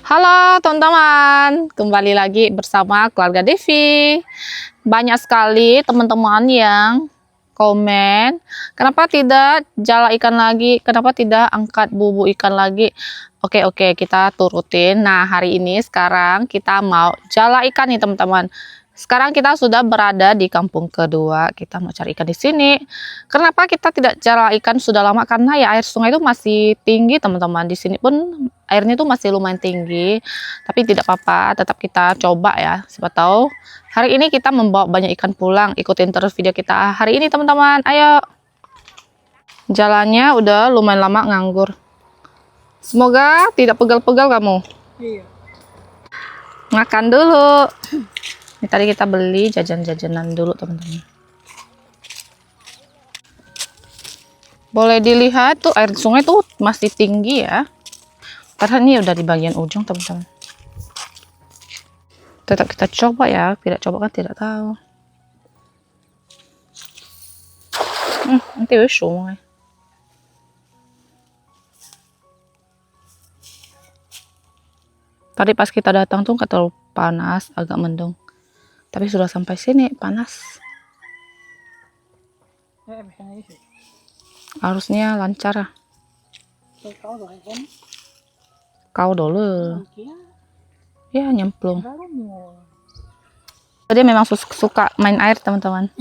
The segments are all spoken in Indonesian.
Halo teman-teman, kembali lagi bersama keluarga Devi. Banyak sekali teman-teman yang komen, kenapa tidak jala ikan lagi, kenapa tidak angkat bubu ikan lagi. Oke, kita turutin. Nah, hari ini sekarang kita mau jala ikan nih teman-teman. Sekarang kita sudah berada di kampung kedua, kita mau cari ikan di sini. Kenapa kita tidak jala ikan sudah lama? Karena ya air sungai itu masih tinggi teman-teman. Di sini pun airnya itu masih lumayan tinggi, tapi tidak apa-apa, tetap kita coba ya. Siapa tahu hari ini kita membawa banyak ikan pulang. Ikutin terus video kita hari ini teman-teman. Ayo. Jalannya udah lumayan lama nganggur. Semoga tidak pegal-pegal kamu. Iya. Makan dulu. Ini tadi kita beli jajan-jajanan dulu teman-teman. Boleh dilihat tuh air sungai tuh masih tinggi ya. Karena ini udah di bagian ujung teman-teman. Tetap kita coba ya. Tidak coba kan tidak tahu. Nanti wis sungai. Tadi pas kita datang tuh nggak terlalu panas, agak mendung. Tapi sudah sampai sini panas. Harusnya lancar. Kau dulu. Ya nyemplung. Dia memang suka main air teman-teman.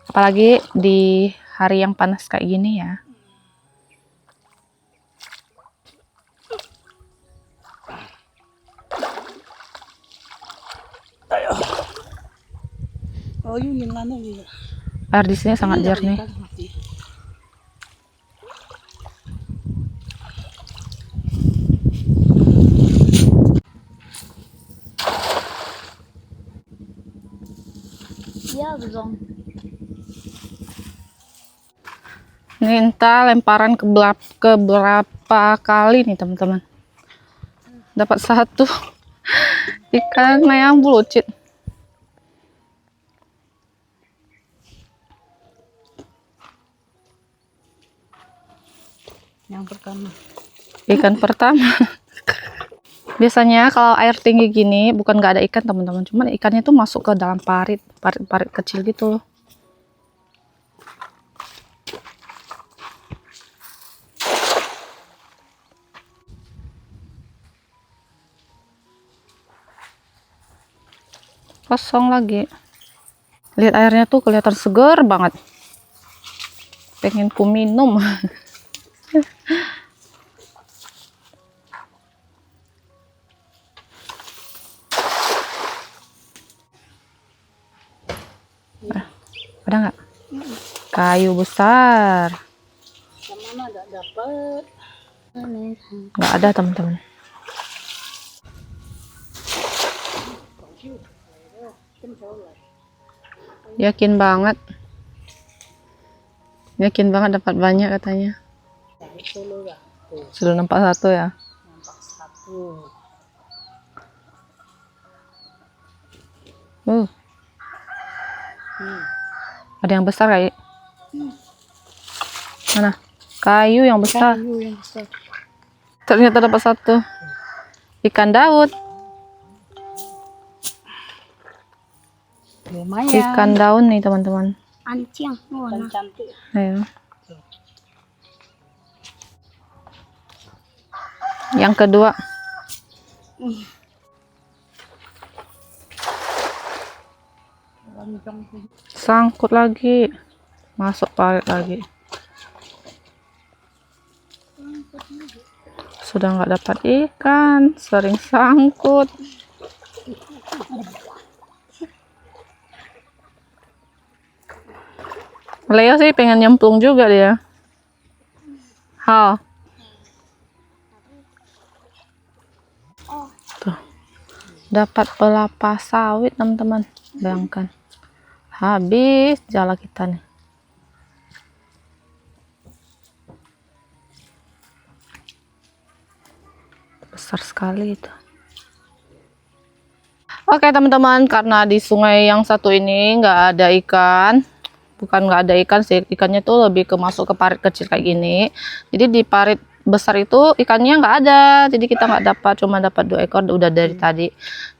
Apalagi di hari yang panas kayak gini ya. Air di sini sangat jernih. Ini entah lemparan ke berapa kali nih teman-teman. Dapat satu ikan mayang bulucit. Yang pertama. Ikan pertama. Biasanya kalau air tinggi gini bukan nggak ada ikan teman-teman, cuman ikannya tuh masuk ke dalam parit kecil gitu. Kosong lagi. Lihat airnya tuh kelihatan seger banget. Pengen ku minum. Ada nggak? Kayu besar. Mana nggak dapat? Nggak ada teman-teman. Yakin banget dapat banyak katanya. Sudah nampak satu ya. Nampak satu. Ada yang besar kayak. Mana? Kayu yang besar. Kayu yang besar. Ternyata dapat satu. Ikan Daud. Lumayan. Ikan daun nih teman-teman. Ancing. Ikan cantik. Ayo. Yang kedua. Sangkut lagi. Masuk parit lagi. Sudah nggak dapat ikan. Sering sangkut. Leo sih pengen nyemplung juga dia. Hal. Tuh. Dapat pelapa sawit teman-teman. Bayangkan. Habis jala kita nih. Besar sekali itu. Oke teman-teman, karena di sungai yang satu ini nggak ada ikan. Bukan nggak ada ikan sih, ikannya tuh lebih ke masuk ke parit kecil kayak gini. Jadi di parit besar itu ikannya nggak ada, jadi kita nggak dapat, cuma dapat 2 ekor udah dari tadi.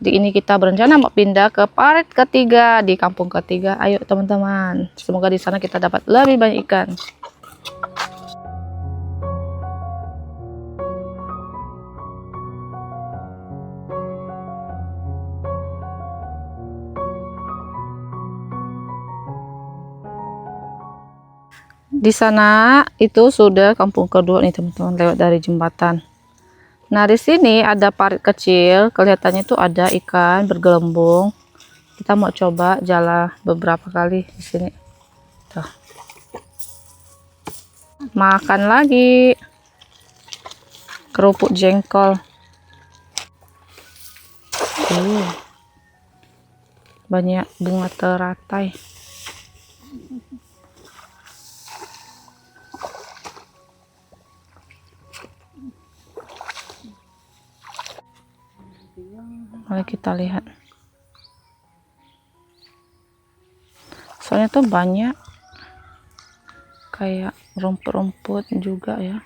Jadi ini kita berencana mau pindah ke parit ketiga di kampung ketiga. Ayo teman-teman, semoga di sana kita dapat lebih banyak ikan. Di sana itu sudah kampung kedua nih teman-teman, lewat dari jembatan. Nah di sini ada parit kecil, kelihatannya tuh ada ikan bergelembung. Kita mau coba jala beberapa kali di sini. Tuh. Makan lagi kerupuk jengkol. Banyak bunga teratai. Mari kita lihat. Soalnya tuh banyak kayak rumput-rumput juga ya.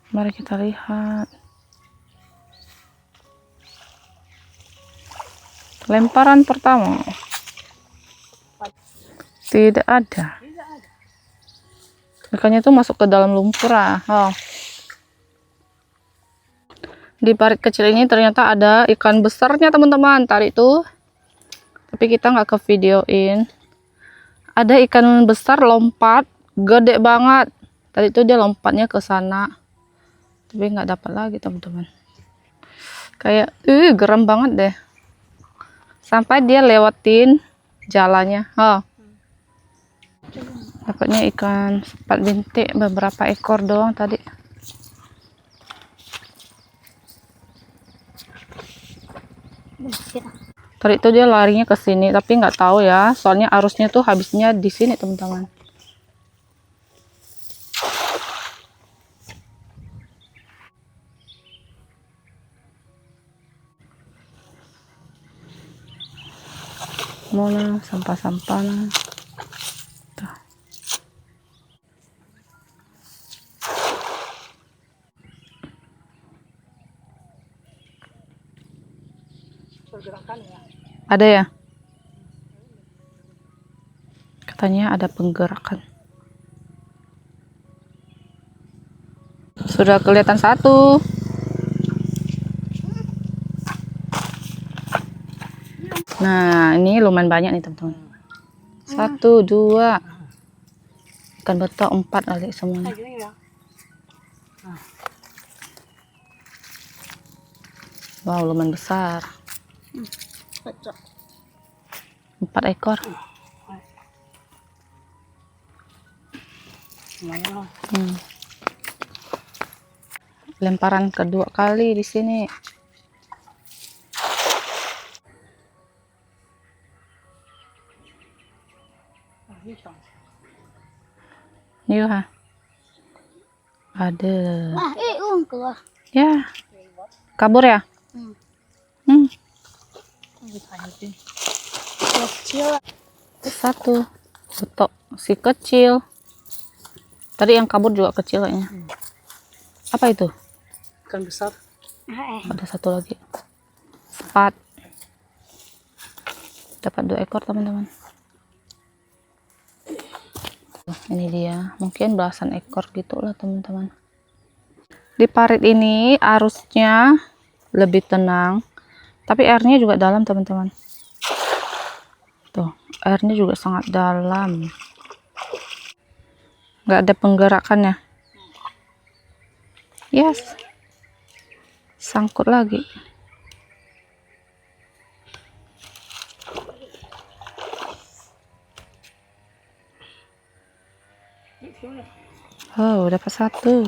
Mari kita lihat. Lemparan pertama. Tidak ada. Ikannya tuh masuk ke dalam lumpur ah. Oh. Di parit kecil ini ternyata ada ikan besarnya teman-teman tadi tuh, tapi kita nggak ke videoin. Ada ikan besar lompat gede banget tadi tuh, dia lompatnya ke sana tapi nggak dapat lagi teman-teman. Kayak geram banget deh sampai dia lewatin jalannya. Oh, dapatnya ikan sepat bintik beberapa ekor doang tadi. Tadi itu dia larinya ke sini, tapi nggak tahu ya, soalnya arusnya tuh habisnya di sini teman-teman. Mana sampah-sampah lah. Tuh. Pergerakan ya. Ada ya? Katanya ada penggerakan. Sudah kelihatan satu. Nah, ini lumayan banyak nih teman-teman. 1, 2. Ikan betok 4 kali semuanya. Wow, lumayan besar. 4 ekor. Lemparan kedua kali di sini. Yuk ha. Ada. Keluar. Ya. Kabur ya? Kecil. 1 betok si kecil. Tadi yang kabur juga kecil kayaknya. Apa itu? Ikan besar. Ada satu lagi. Sepat. Dapat 2 ekor teman-teman. Ini dia, mungkin belasan ekor gitulah teman-teman. Di parit ini arusnya lebih tenang, tapi airnya juga dalam teman-teman. Tuh, airnya juga sangat dalam. Nggak ada penggerakannya. Yes, sangkut lagi. Oh, dapat 1.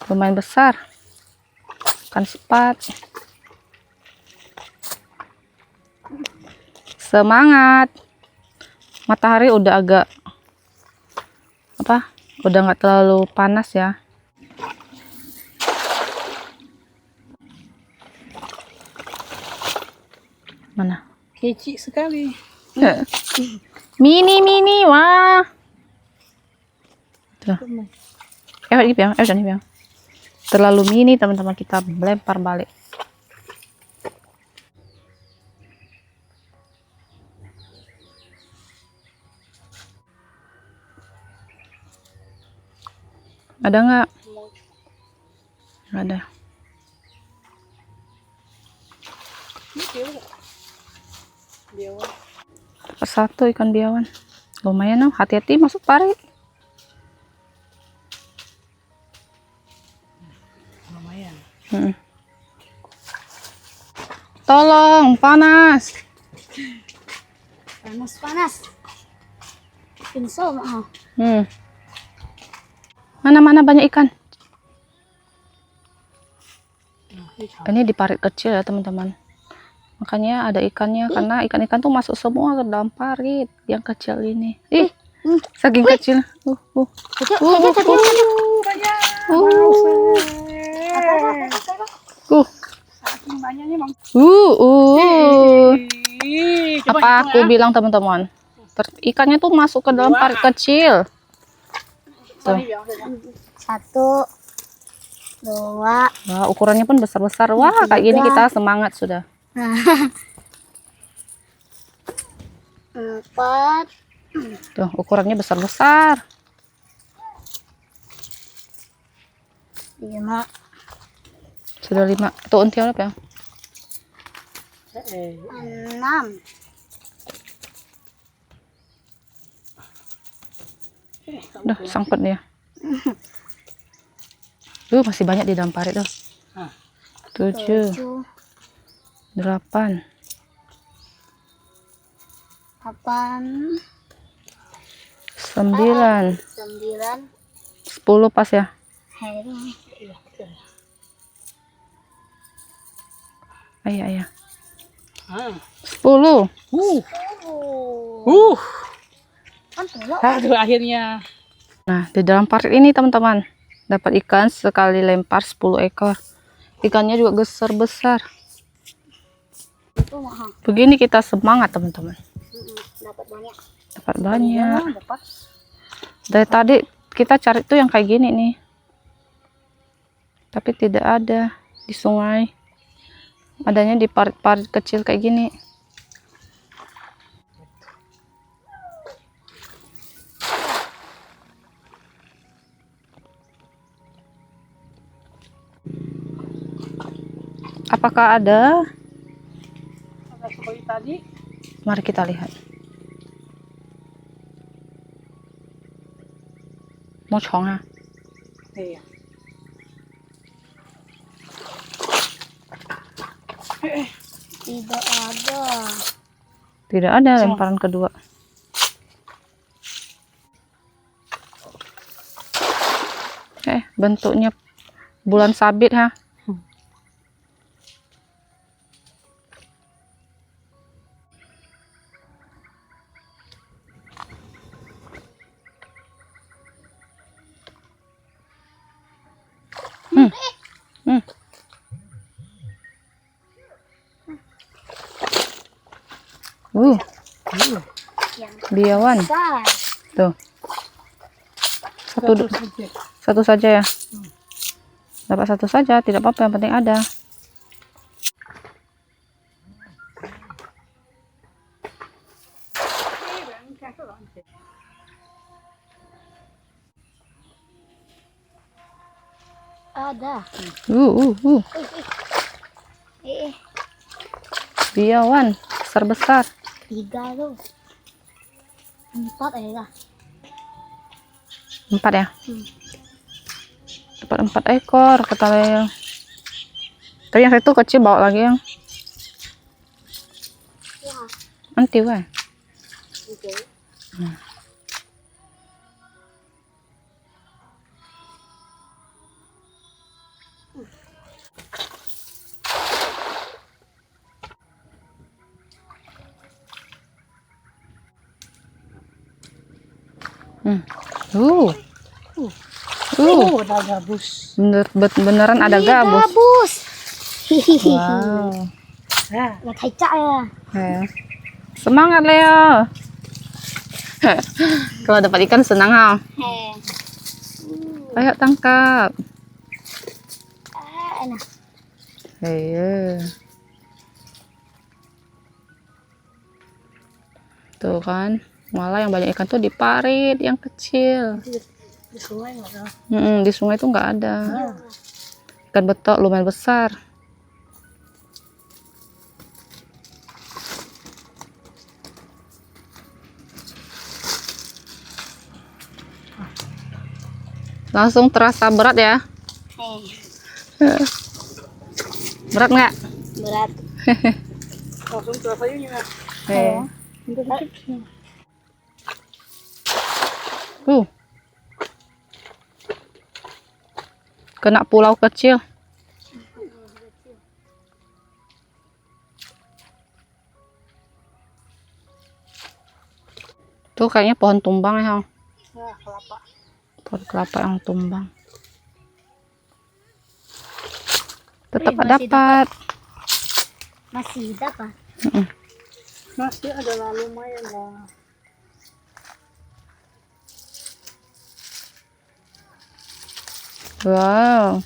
Lumayan besar. Ikan sepat. Semangat. Matahari udah agak udah nggak terlalu panas ya. Mana? Kecil sekali. Mini, wah. Tuh. Jangan dibiang. Terlalu mini teman-teman, kita lempar balik. Ada nggak? Nggak ada. Biawan. Dapat satu ikan biawan. Lumayan, hati-hati masuk parit. Lumayan. Tolong, panas. Panas. Pinsel mah. Mana banyak ikan. Ini di parit kecil ya teman-teman. Makanya ada ikannya, karena ikan-ikan tuh masuk semua ke dalam parit yang kecil ini. Ih, saking kecil. Saking banyaknya, Bang. Apa aku bilang teman-teman? Ikannya tuh masuk ke dalam parit kecil. Tuh. 1, 2. Wah, ukurannya pun besar-besar. Wah, kayak gini kita semangat sudah. 4. Tuh, ukurannya besar-besar. 5. Sudah 5. Tuh, untiolap ya. 6. Udah, sangkut dia. Masih banyak di dalam parit tuh. 7, 8, 9, 10 pas ya. Ayah. 10. Aduh, akhirnya. Nah, di dalam parit ini teman-teman, dapat ikan sekali lempar 10 ekor. Ikannya juga besar-besar. Begini kita semangat teman-teman. Dapat banyak. Dari tadi kita cari tuh yang kayak gini nih. Tapi tidak ada di sungai. Adanya di parit-parit kecil kayak gini. Apakah ada? Seperti tadi. Mari kita lihat. Mau chong ha? Iya. Tidak ada. Tidak ada lemparan kedua. Bentuknya bulan sabit ha. Biawan. Tuh. Satu saja ya. Dapat satu saja, tidak apa-apa, yang penting ada. Ada. Biawan besar-besar. 3 tuh. 4 ya. 4 ya. Dapat 4 ekor kata Leo. Tapi yang itu kecil bawa lagi yang. Nanti weh. Ada gabus. Beneran ada gabus. Wow. Nah, kecak ya. Semangat Leo. Kalau dapat ikan senang ha. Ayo tangkap. Enak. Iya. Tuh kan, malah yang banyak ikan tuh di parit yang kecil. Di sungai nggak ada. Di sungai tuh nggak ada. Ikan betok lumayan besar. Langsung terasa berat ya. Berat nggak? Berat. Langsung terasa ini nggak? Kena pulau kecil. Tuh kayaknya pohon tumbang ya. Kelapa. Pohon kelapa yang tumbang. Tetap masih dapat. Masih dapat. Masih adalah lumayan lah. Wow.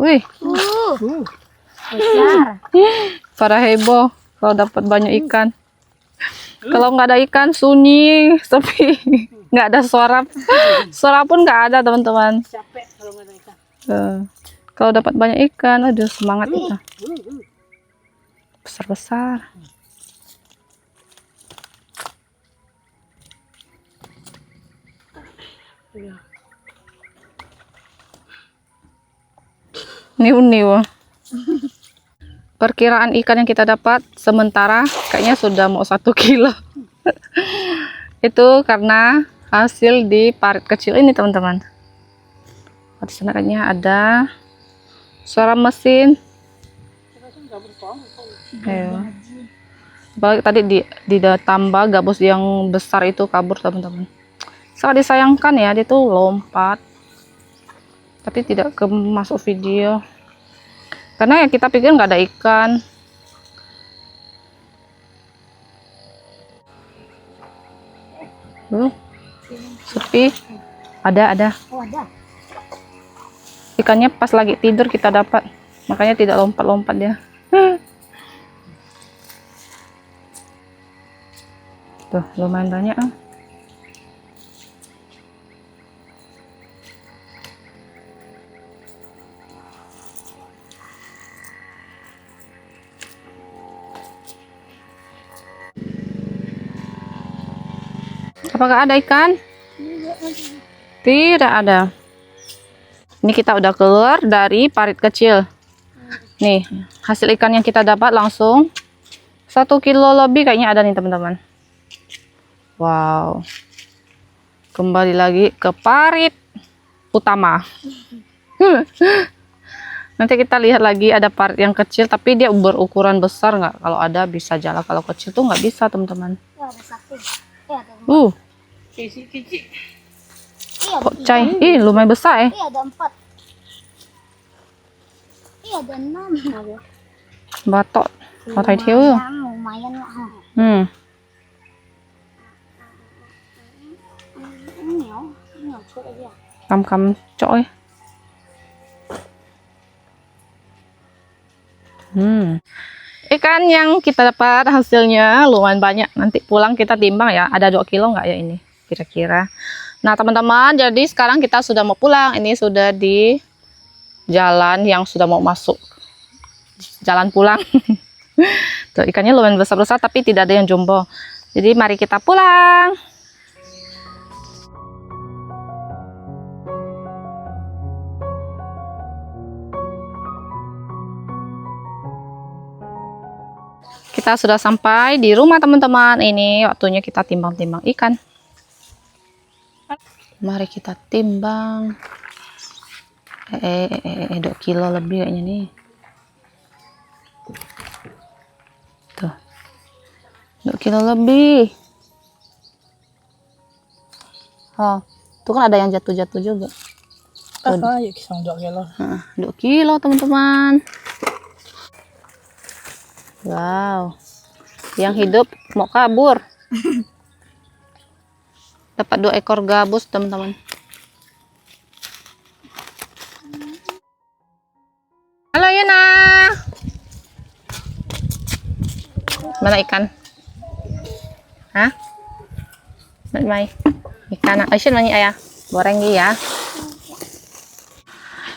Wih. Besar. Para heboh kalau dapat banyak ikan. Kalau nggak ada ikan sunyi, sepi, nggak ada suara, suara pun nggak ada teman-teman. Capek kalau nggak ada ikan. Kalau dapat banyak ikan, aduh semangat kita. Besar-besar. Niu-niu. Perkiraan ikan yang kita dapat sementara kayaknya sudah mau 1 kilo. Itu karena hasil di parit kecil ini teman-teman. Di sana kayaknya ada suara mesin. Balik tadi ditambah gabus yang besar itu kabur teman-teman. Sangat disayangkan ya, dia tuh lompat. Tapi tidak masuk video. Karena ya kita pikir nggak ada ikan. Sepi. Ada. Oh, ada. Ikannya pas lagi tidur kita dapat. Makanya tidak lompat-lompat dia. Tuh, lumayan banyak. Apakah ada ikan? Tidak ada. Ini kita udah keluar dari parit kecil. Nih, hasil ikan yang kita dapat langsung 1 kilo lebih kayaknya ada nih teman-teman. Wow. Kembali lagi ke parit utama. Nanti kita lihat lagi ada parit yang kecil tapi dia berukuran besar nggak? Kalau ada bisa jalan, kalau kecil tuh nggak bisa teman-teman. Ada 1. Ada 4. Kecil. Pocai. Ih, lumayan besar Ada 4. Ada 6. Batok. Batok thiếu. Lumayan lah. Cầm chọi. Ikan yang kita dapat hasilnya lumayan banyak. Nanti pulang kita timbang ya. Ada 2 kilo nggak ya ini kira-kira. Nah teman-teman, jadi sekarang kita sudah mau pulang. Ini sudah di jalan yang sudah mau masuk jalan pulang. Tuh, ikannya lumayan besar-besar tapi tidak ada yang jumbo. Jadi mari kita pulang. Kita sudah sampai di rumah teman-teman. Ini waktunya kita timbang-timbang ikan. Mari kita timbang. 2 kilo lebih kayaknya nih. Tuh. 2 kilo lebih. Oh, tuh kan ada yang jatuh-jatuh juga. Yuk kisah 2 kilo. Nah, 2 kilo teman-teman. Wow. Yang hidup mau kabur. Dapat 2 ekor gabus teman-teman. Halo Yuna. Mana ikan? Hah? Mai. Ikan Aisyah nanya ayah. Goreng ya.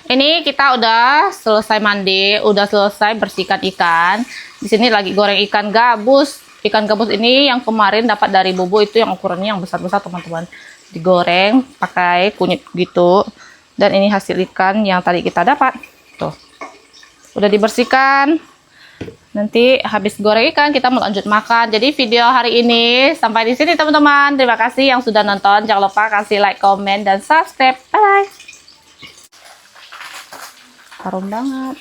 Ini kita udah selesai mandi, udah selesai bersihkan ikan. Di sini lagi goreng ikan gabus. Ikan gabus ini yang kemarin dapat dari Bobo itu yang ukurannya yang besar-besar teman-teman. Digoreng pakai kunyit gitu. Dan ini hasil ikan yang tadi kita dapat. Tuh. Udah dibersihkan. Nanti habis goreng ikan kita mau lanjut makan. Jadi video hari ini sampai di sini teman-teman. Terima kasih yang sudah nonton. Jangan lupa kasih like, komen, dan subscribe. Bye. Harum banget.